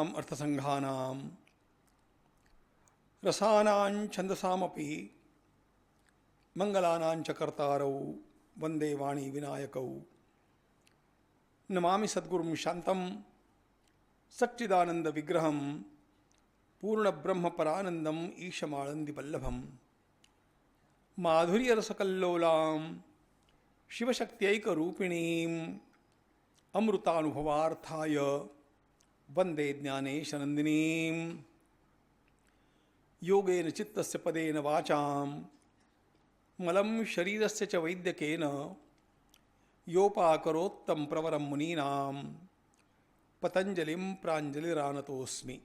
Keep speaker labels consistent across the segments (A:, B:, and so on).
A: वेदानाम् अर्थसंघानां रसानां छंदसामपि मंगलानां च कर्तारौ वंदे वाणी विनायकौ नमामि सद्गुरुं शांतं सच्चिदानंद विग्रहं पूर्ण ब्रह्म परानंदम ईशमानंदी वल्लभम माधुर्य रसकल्लोलां शिवशक्त्यैकरूपिणीं अमृतानुभवार्थाय वंदे ज्ञानेशनंदिनीं योगेन चित्तस्य पदेन वाचां मलं शरीरस्य च वैद्यकेन योपाकरोत्तम प्रवरं मुनीनां पतंजलिं प्राञ्जलिरानतोऽस्मि।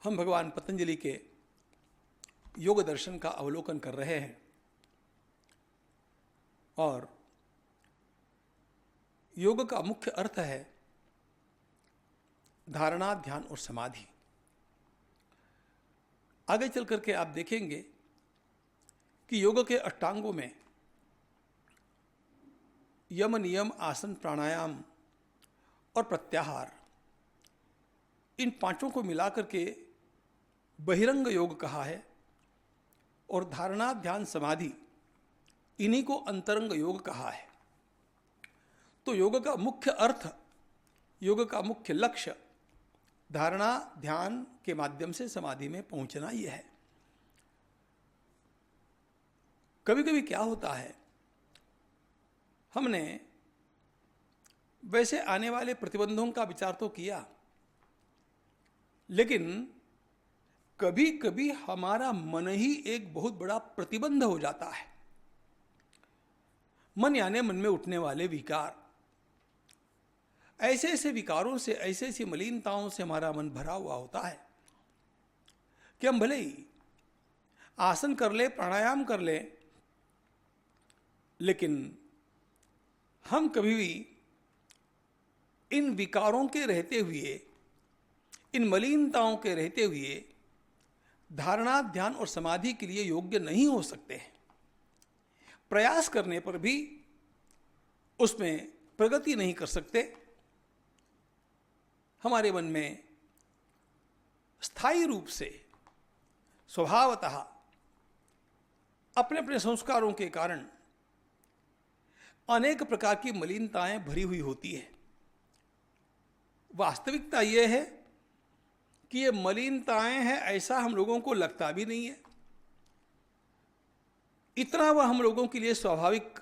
A: हम भगवान पतंजलि के योग दर्शन का अवलोकन कर रहे हैं और योग का मुख्य अर्थ है धारणा, ध्यान और समाधि। आगे चल करके आप देखेंगे कि योग के अष्टांगों में यम, नियम, आसन, प्राणायाम और प्रत्याहार, इन पांचों को मिलाकर के बहिरंग योग कहा है और धारणा, ध्यान, समाधि इन्हीं को अंतरंग योग कहा है। तो योग का मुख्य अर्थ, योग का मुख्य लक्ष्य धारणा, ध्यान के माध्यम से समाधि में पहुंचना यह है। कभी कभी क्या होता है, हमने वैसे आने वाले प्रतिबंधों का विचार तो किया, लेकिन कभी कभी हमारा मन ही एक बहुत बड़ा प्रतिबंध हो जाता है। मन यानी मन में उठने वाले विकार, ऐसे ऐसे विकारों से, ऐसे ऐसी मलिनताओं से हमारा मन भरा हुआ होता है कि हम भले ही आसन कर ले, प्राणायाम कर ले, लेकिन हम कभी भी इन विकारों के रहते हुए, इन मलिनताओं के रहते हुए धारणा, ध्यान और समाधि के लिए योग्य नहीं हो सकते हैं। प्रयास करने पर भी उसमें प्रगति नहीं कर सकते। हमारे मन में स्थायी रूप से स्वभावतः अपने अपने संस्कारों के कारण अनेक प्रकार की मलिनताएं भरी हुई होती है। वास्तविकता यह है कि ये मलिनताएं हैं ऐसा हम लोगों को लगता भी नहीं है। इतना वह हम लोगों के लिए स्वाभाविक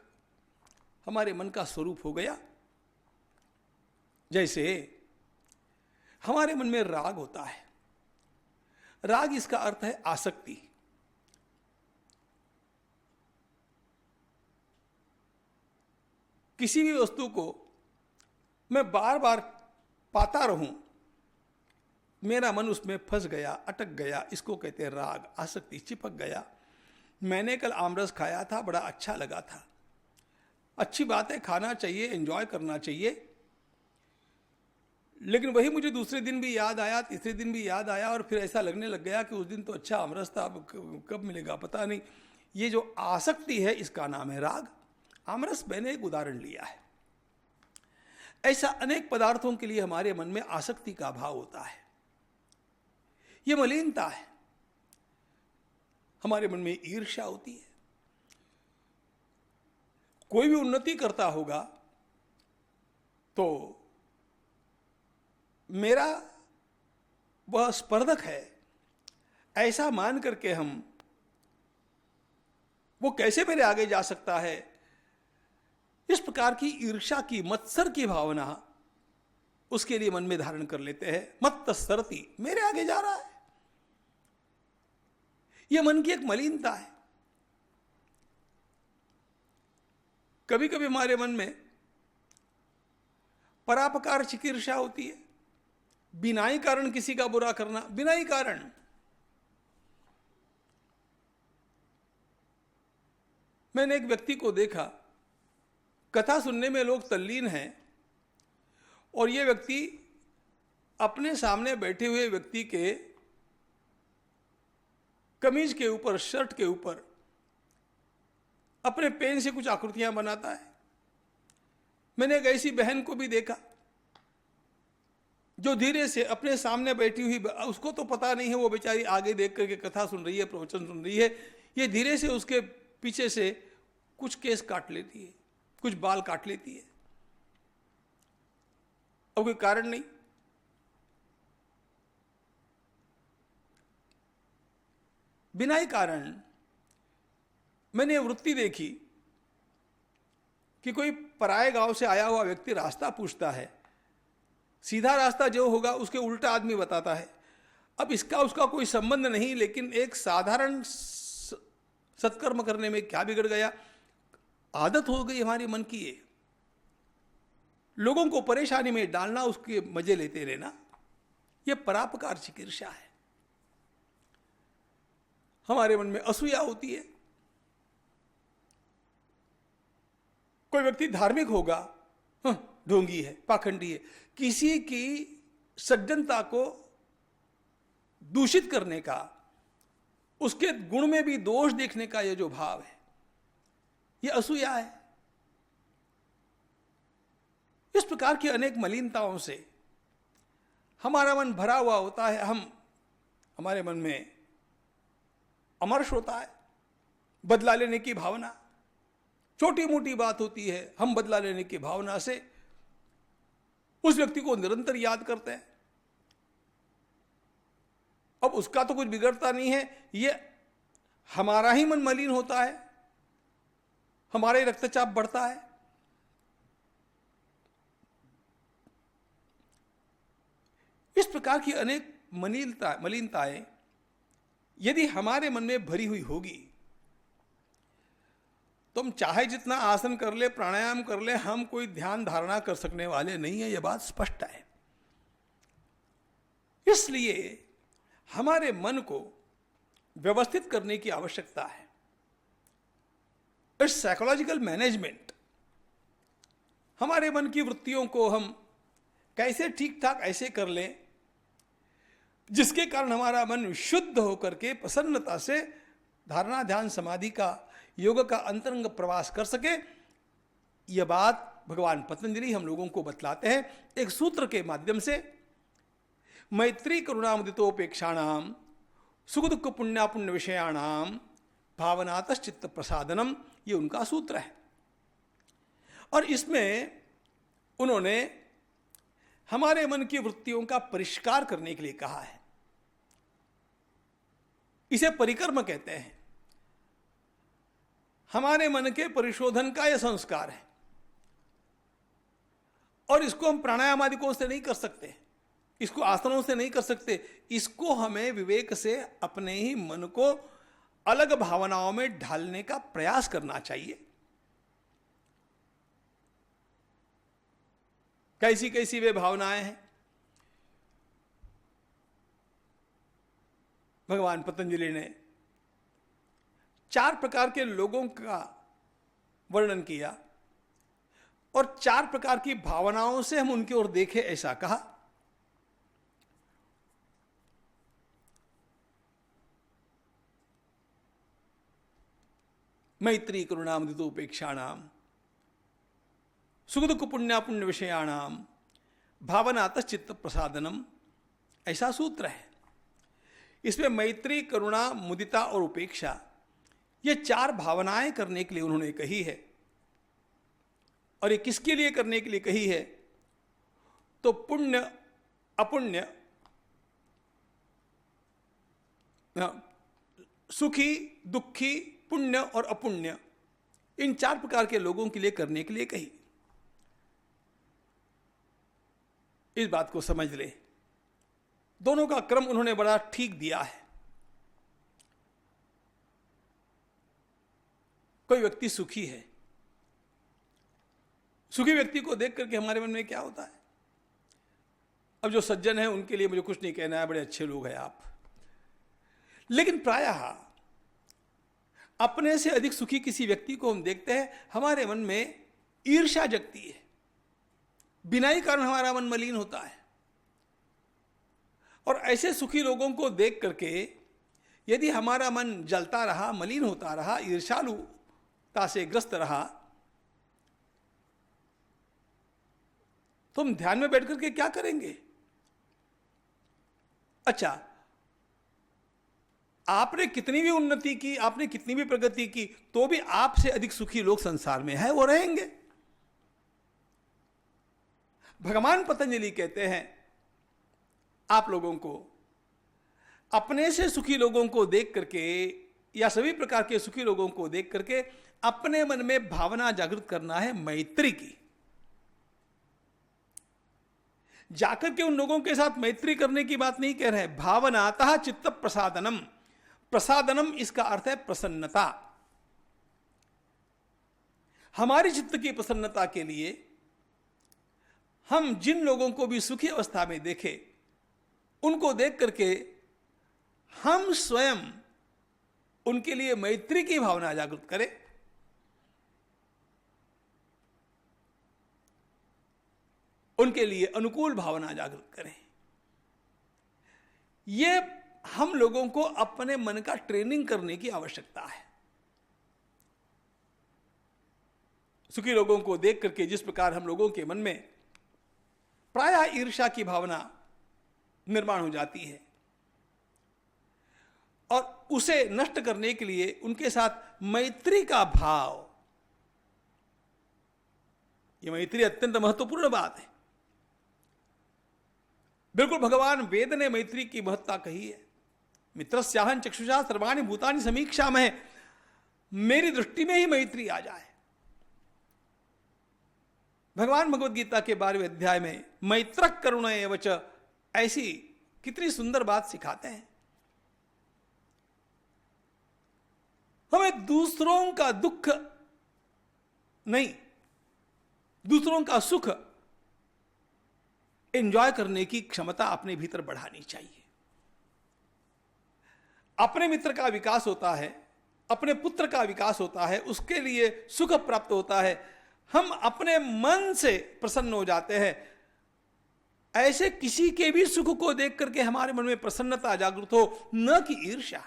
A: हमारे मन का स्वरूप हो गया। जैसे हमारे मन में राग होता है। राग, इसका अर्थ है आसक्ति। किसी भी वस्तु को मैं बार बार पाता रहूं, मेरा मन उसमें फंस गया, अटक गया, इसको कहते हैं राग, आसक्ति, चिपक गया। मैंने कल आमरस खाया था, बड़ा अच्छा लगा था। अच्छी बात है, खाना चाहिए, एंजॉय करना चाहिए, लेकिन वही मुझे दूसरे दिन भी याद आया, तीसरे दिन भी याद आया और फिर ऐसा लगने लग गया कि उस दिन तो अच्छा आमरस था, अब कब मिलेगा पता नहीं। ये जो आसक्ति है, इसका नाम है राग। आमरस मैंने एक उदाहरण लिया है। ऐसा अनेक पदार्थों के लिए हमारे मन में आसक्ति का भाव होता है। ये मलिनता है। हमारे मन में ईर्ष्या होती है। कोई भी उन्नति करता होगा तो मेरा वह स्पर्धक है ऐसा मान करके हम, वो कैसे मेरे आगे जा सकता है, इस प्रकार की ईर्ष्या की, मत्सर की भावना उसके लिए मन में धारण कर लेते हैं। मत्तस्सरति, मेरे आगे जा रहा है। यह मन की एक मलिनता है। कभी कभी हमारे मन में परापकार चिकीर्षा होती है। बिना ही कारण किसी का बुरा करना, बिना ही कारण। मैंने एक व्यक्ति को देखा, कथा सुनने में लोग तल्लीन हैं और यह व्यक्ति अपने सामने बैठे हुए व्यक्ति के कमीज के ऊपर, शर्ट के ऊपर अपने पेन से कुछ आकृतियां बनाता है। मैंने एक ऐसी बहन को भी देखा जो धीरे से अपने सामने बैठी हुई, उसको तो पता नहीं है, वो बेचारी आगे देख करके कथा सुन रही है, प्रवचन सुन रही है, ये धीरे से उसके पीछे से कुछ केस काट लेती है, कुछ बाल काट लेती है, और कोई कारण नहीं। बिना ही कारण मैंने वृत्ति देखी कि कोई पराये गांव से आया हुआ व्यक्ति रास्ता पूछता है, सीधा रास्ता जो होगा उसके उल्टा आदमी बताता है। अब इसका उसका कोई संबंध नहीं, लेकिन एक साधारण सत्कर्म करने में क्या बिगड़ गया? आदत हो गई हमारे मन की, ये लोगों को परेशानी में डालना, उसके मजे लेते रहना, यह परापकार चिकित्सा है। हमारे मन में असूया होती है। कोई व्यक्ति धार्मिक होगा, ढोंगी है, पाखंडी है, किसी की सज्जनता को दूषित करने का, उसके गुण में भी दोष देखने का यह जो भाव है, यह असूया है। इस प्रकार की अनेक मलिनताओं से हमारा मन भरा हुआ होता है। हमारे मन में अमर्ष होता है, बदला लेने की भावना, छोटी मोटी बात होती है, हम बदला लेने की भावना से उस व्यक्ति को निरंतर याद करते हैं। अब उसका तो कुछ बिगड़ता नहीं है, ये हमारा ही मन मलिन होता है, हमारा ही रक्तचाप बढ़ता है। इस प्रकार की अनेक मलिनताएं यदि हमारे मन में भरी हुई होगी तो हम चाहे जितना आसन कर ले, प्राणायाम कर ले, हम कोई ध्यान धारणा कर सकने वाले नहीं है, यह बात स्पष्ट है। इसलिए हमारे मन को व्यवस्थित करने की आवश्यकता है। It's psychological management. हमारे मन की वृत्तियों को हम कैसे ठीक ठाक ऐसे कर लें जिसके कारण हमारा मन शुद्ध होकर के प्रसन्नता से धारणा, ध्यान, समाधि का, योग का अंतरंग प्रवास कर सके। यह बात भगवान पतंजलि हम लोगों को बतलाते हैं एक सूत्र के माध्यम से। मैत्री करुणामुदितोपेक्षाणाम सुख दुख पुण्यापुण्य विषयाणाम भावनातश्चित्त प्रसादनम, ये उनका सूत्र है। और इसमें उन्होंने हमारे मन की वृत्तियों का परिष्कार करने के लिए कहा है। इसे परिकर्म कहते हैं। हमारे मन के परिशोधन का यह संस्कार है, और इसको हम प्राणायाम आदिकों से नहीं कर सकते, इसको आसनों से नहीं कर सकते। इसको हमें विवेक से अपने ही मन को अलग भावनाओं में ढालने का प्रयास करना चाहिए। कैसी कैसी वे भावनाएं हैं? भगवान पतंजलि ने 4 प्रकार के लोगों का वर्णन किया, और 4 प्रकार की भावनाओं से हम उनकी ओर देखें, ऐसा कहा। मैत्री करुणामुदितोपेक्षाणाम सुख दुख पुण्यापुण्य विषयाणाम भावनातश्चित्त प्रसादनम, ऐसा सूत्र है। इसमें मैत्री, करुणा, मुदिता और उपेक्षा, ये 4 भावनाएं करने के लिए उन्होंने कही है। और ये किसके लिए करने के लिए कही है? तो पुण्य, अपुण्य, सुखी, दुखी, पुण्य और अपुण्य, इन 4 प्रकार के लोगों के लिए करने के लिए कही। इस बात को समझ ले, दोनों का क्रम उन्होंने बड़ा ठीक दिया है। कोई व्यक्ति सुखी है, सुखी व्यक्ति को देख करके हमारे मन में क्या होता है? अब जो सज्जन है उनके लिए मुझे कुछ नहीं कहना है, बड़े अच्छे लोग हैं आप। लेकिन प्रायः अपने से अधिक सुखी किसी व्यक्ति को हम देखते हैं, हमारे मन में ईर्ष्या जगती है, बिना ही कारण हमारा मन मलिन होता है। और ऐसे सुखी लोगों को देख करके यदि हमारा मन जलता रहा, मलिन होता रहा, ईर्ष्यालुता से ग्रस्त रहा, तो हम ध्यान में बैठ करके क्या करेंगे? अच्छा, आपने कितनी भी उन्नति की, आपने कितनी भी प्रगति की, तो भी आपसे अधिक सुखी लोग संसार में है, वो रहेंगे। भगवान पतंजलि कहते हैं आप लोगों को अपने से सुखी लोगों को देख करके या सभी प्रकार के सुखी लोगों को देख करके अपने मन में भावना जागृत करना है मैत्री की। जाकर के उन लोगों के साथ मैत्री करने की बात नहीं कह रहे हैं। भावनातः चित्त प्रसादनम, प्रसादनम इसका अर्थ है प्रसन्नता। हमारी चित्त की प्रसन्नता के लिए हम जिन लोगों को भी सुखी अवस्था में देखें, उनको देख करके हम स्वयं उनके लिए मैत्री की भावना जागृत करें। उनके लिए अनुकूल भावना जागृत करें। यह हम लोगों को अपने मन का ट्रेनिंग करने की आवश्यकता है। सुखी लोगों को देख करके जिस प्रकार हम लोगों के मन में प्रायः ईर्ष्या की भावना निर्माण हो जाती है, और उसे नष्ट करने के लिए उनके साथ मैत्री का भाव, यह मैत्री अत्यंत महत्वपूर्ण बात है। बिल्कुल भगवान वेद ने मैत्री की महत्ता कही है। मित्रस्याहं चक्षुषा सर्वाणि भूतानि समीक्षा में, मेरी दृष्टि में ही मैत्री आ जाए। भगवान भगवद गीता के 12वें अध्याय में मैत्र करुण एव च, ऐसी कितनी सुंदर बात सिखाते हैं। हमें दूसरों का दुख नहीं, दूसरों का सुख एंजॉय करने की क्षमता अपने भीतर बढ़ानी चाहिए। अपने मित्र का विकास होता है, अपने पुत्र का विकास होता है, उसके लिए सुख प्राप्त होता है, हम अपने मन से प्रसन्न हो जाते हैं। ऐसे किसी के भी सुख को देख करके हमारे मन में प्रसन्नता जागृत हो, न कि ईर्ष्या।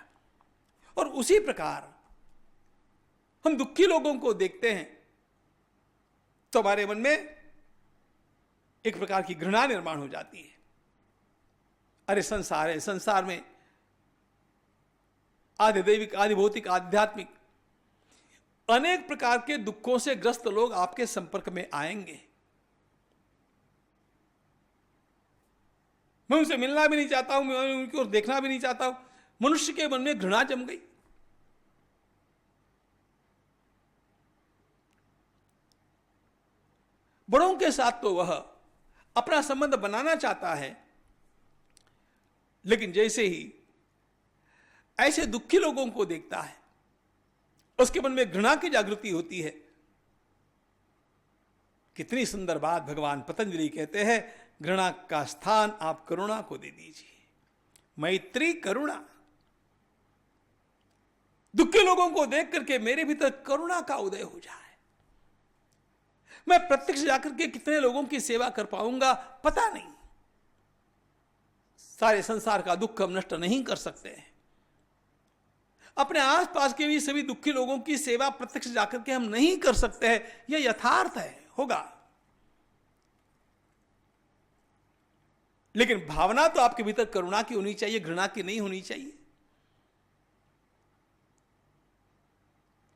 A: और उसी प्रकार हम दुखी लोगों को देखते हैं तो हमारे मन में एक प्रकार की घृणा निर्माण हो जाती है। अरे संसार है, संसार में आधि दैविक, आधि भौतिक, आध्यात्मिक अनेक प्रकार के दुखों से ग्रस्त लोग आपके संपर्क में आएंगे। मैं उनसे मिलना भी नहीं चाहता हूं, मैं उनकी ओर देखना भी नहीं चाहता हूं। मनुष्य के मन में घृणा जम गई। बड़ों के साथ तो वह अपना संबंध बनाना चाहता है, लेकिन जैसे ही ऐसे दुखी लोगों को देखता है, उसके मन में घृणा की जागृति होती है। कितनी सुंदर बात भगवान पतंजलि कहते हैं, घृणा का स्थान आप करुणा को दे दीजिए। मैत्री करुणा। दुखी लोगों को देख करके मेरे भीतर करुणा का उदय हो जाए। मैं प्रत्यक्ष जाकर के कितने लोगों की सेवा कर पाऊंगा पता नहीं। सारे संसार का दुख हम नष्ट नहीं कर सकते हैं। अपने आसपास के भी सभी दुखी लोगों की सेवा प्रत्यक्ष जाकर के हम नहीं कर सकते हैं, यह यथार्थ है, होगा। लेकिन भावना तो आपके भीतर करुणा की होनी चाहिए, घृणा की नहीं होनी चाहिए।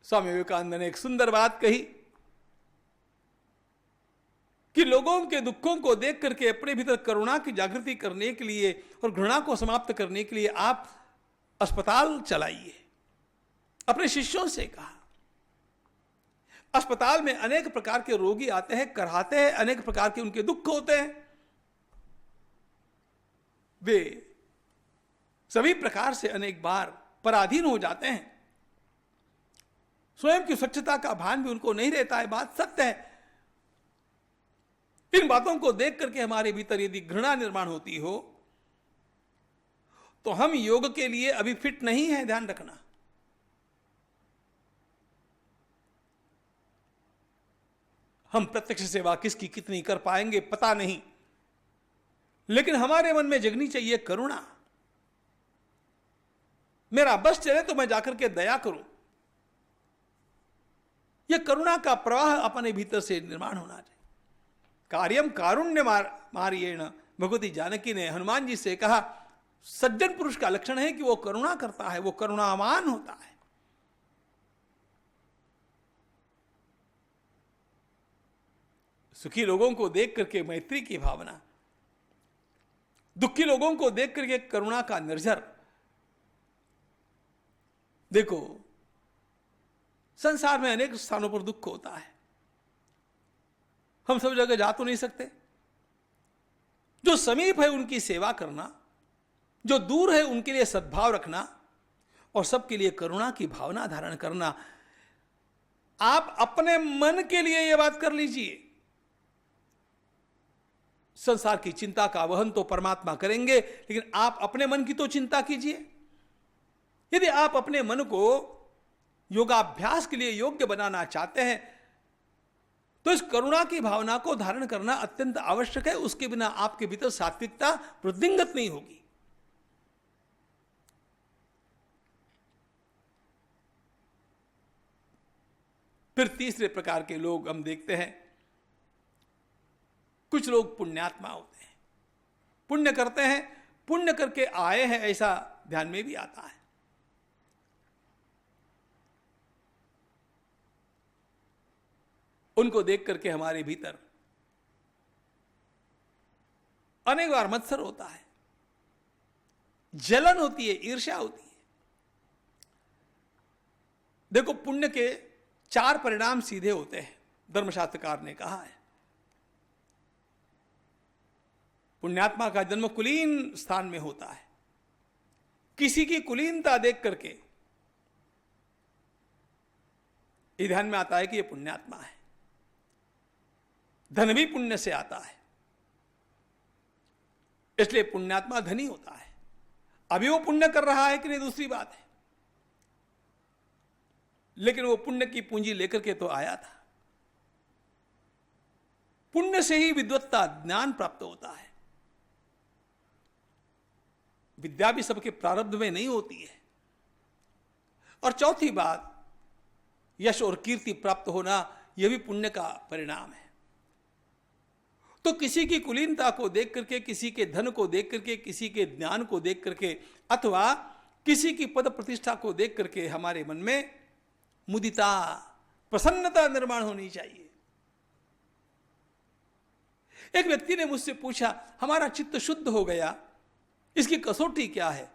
A: स्वामी विवेकानंद ने एक सुंदर बात कही कि लोगों के दुखों को देख करके अपने भीतर करुणा की जागृति करने के लिए और घृणा को समाप्त करने के लिए आप अस्पताल चलाइए। अपने शिष्यों से कहा, अस्पताल में अनेक प्रकार के रोगी आते हैं, कराते हैं, अनेक प्रकार के उनके दुख होते हैं। वे सभी प्रकार से अनेक बार पराधीन हो जाते हैं। स्वयं की स्वच्छता का भान भी उनको नहीं रहता है, बात सत्य है। इन बातों को देख करके हमारे भीतर यदि घृणा निर्माण होती हो तो हम योग के लिए अभी फिट नहीं है, ध्यान रखना। हम प्रत्यक्ष सेवा किसकी कितनी कर पाएंगे पता नहीं, लेकिन हमारे मन में जगनी चाहिए करुणा। मेरा बस चले तो मैं जाकर के दया करूं। यह करुणा का प्रवाह अपने भीतर से निर्माण होना चाहिए। कार्यम कारुण्य मार्येण। भगवती जानकी ने हनुमान जी से कहा, सज्जन पुरुष का लक्षण है कि वो करुणा करता है, वो करुणावान होता है। सुखी लोगों को देख करके मैत्री की भावना, दुखी लोगों को देख करके करुणा का निर्झर। देखो, संसार में अनेक स्थानों पर दुख होता है, हम सब जगह जा तो नहीं सकते। जो समीप है उनकी सेवा करना, जो दूर है उनके लिए सद्भाव रखना और सबके लिए करुणा की भावना धारण करना। आप अपने मन के लिए यह बात कर लीजिए, संसार की चिंता का वहन तो परमात्मा करेंगे, लेकिन आप अपने मन की तो चिंता कीजिए। यदि आप अपने मन को योगाभ्यास के लिए योग्य बनाना चाहते हैं तो इस करुणा की भावना को धारण करना अत्यंत आवश्यक है। उसके बिना आपके भीतर सात्विकता वृद्धिंगत नहीं होगी। फिर तीसरे प्रकार के लोग हम देखते हैं, कुछ लोग पुण्यात्मा होते हैं, पुण्य करते हैं, पुण्य करके आए हैं ऐसा ध्यान में भी आता है। उनको देख करके हमारे भीतर अनेक बार मत्सर होता है, जलन होती है, ईर्ष्या होती है। देखो, पुण्य के 4 परिणाम सीधे होते हैं, धर्मशास्त्रकार ने कहा है। पुण्यात्मा का जन्म कुलीन स्थान में होता है। किसी की कुलीनता देख करके ये ध्यान में आता है कि ये पुण्यात्मा है। धन भी पुण्य से आता है, इसलिए पुण्यात्मा धनी होता है। अभी वो पुण्य कर रहा है कि नहीं दूसरी बात है, लेकिन वो पुण्य की पूंजी लेकर के तो आया था। पुण्य से ही विद्वत्ता, ज्ञान प्राप्त होता है। विद्या भी सबके प्रारब्ध में नहीं होती है। और चौथी बात, यश और कीर्ति प्राप्त होना, यह भी पुण्य का परिणाम है। तो किसी की कुलीनता को देख करके, किसी के धन को देख करके, किसी के ज्ञान को देख करके, अथवा किसी की पद प्रतिष्ठा को देख करके हमारे मन में मुदिता, प्रसन्नता निर्माण होनी चाहिए। एक व्यक्ति ने मुझसे पूछा, हमारा चित्त शुद्ध हो गया, इसकी कसौटी क्या है?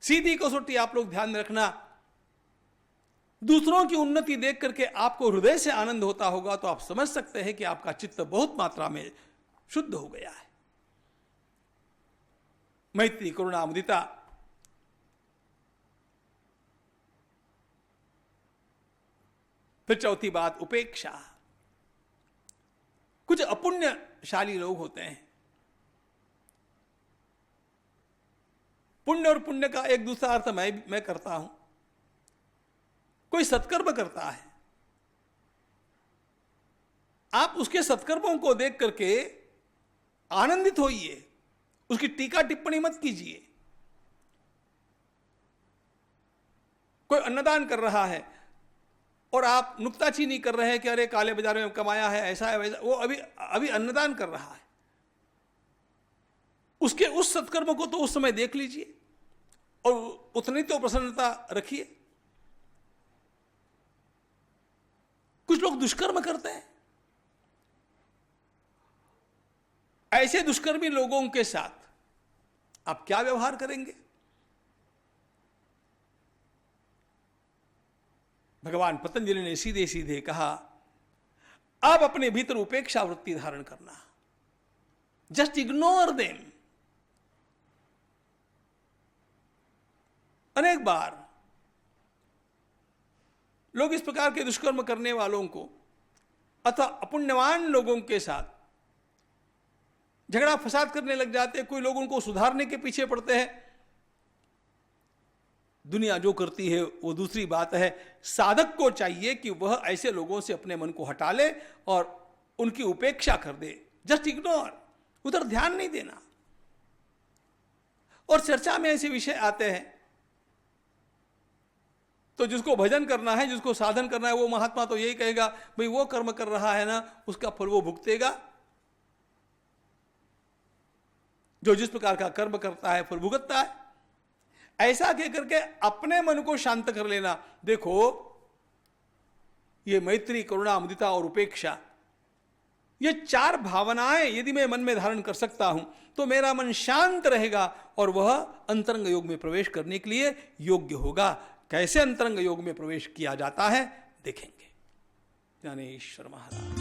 A: सीधी कसौटी आप लोग ध्यान में रखना, दूसरों की उन्नति देख करके आपको हृदय से आनंद होता होगा तो आप समझ सकते हैं कि आपका चित्त बहुत मात्रा में शुद्ध हो गया है। मैत्री, करुणा, मुदिता। फिर चौथी बात, उपेक्षा। कुछ अपुण्यशाली लोग होते हैं। पुण्य और पुण्य का एक दूसरा अर्थ मैं करता हूं। कोई सत्कर्म करता है, आप उसके सत्कर्मों को देख करके आनंदित होइए, उसकी टीका टिप्पणी मत कीजिए। कोई अन्नदान कर रहा है और आप नुक्ताचीनी कर रहे हैं कि अरे काले बाजार में कमाया है, ऐसा है वैसा। वो अभी अन्नदान कर रहा है, उसके उस सत्कर्म को तो उस समय देख लीजिए और उतनी तो प्रसन्नता रखिए। कुछ लोग दुष्कर्म करते हैं, ऐसे दुष्कर्मी लोगों के साथ आप क्या व्यवहार करेंगे? भगवान पतंजलि ने सीधे सीधे कहा, आप अपने भीतर उपेक्षा वृत्ति धारण करना, जस्ट इग्नोर देम। अनेक बार लोग इस प्रकार के दुष्कर्म करने वालों को अथवा अपुण्यवान लोगों के साथ झगड़ा फसाद करने लग जाते हैं। कोई लोग उनको सुधारने के पीछे पड़ते हैं। दुनिया जो करती है वो दूसरी बात है। साधक को चाहिए कि वह ऐसे लोगों से अपने मन को हटा ले और उनकी उपेक्षा कर दे, जस्ट इग्नोर, उधर ध्यान नहीं देना। और चर्चा में ऐसे विषय आते हैं तो जिसको भजन करना है, जिसको साधन करना है, वो महात्मा तो यही कहेगा, भाई वो कर्म कर रहा है ना, उसका फल वो भुगतेगा। जो जिस प्रकार का कर्म करता है फल भुगतता है। ऐसा कह करके अपने मन को शांत कर लेना। देखो ये मैत्री, करुणा, मुदिता और उपेक्षा, ये 4 भावनाएं यदि मैं मन में धारण कर सकता हूं तो मेरा मन शांत रहेगा और वह अंतरंग योग में प्रवेश करने के लिए योग्य होगा। कैसे अंतरंग योग में प्रवेश किया जाता है देखेंगे। ज्ञानेश्वर महाराज।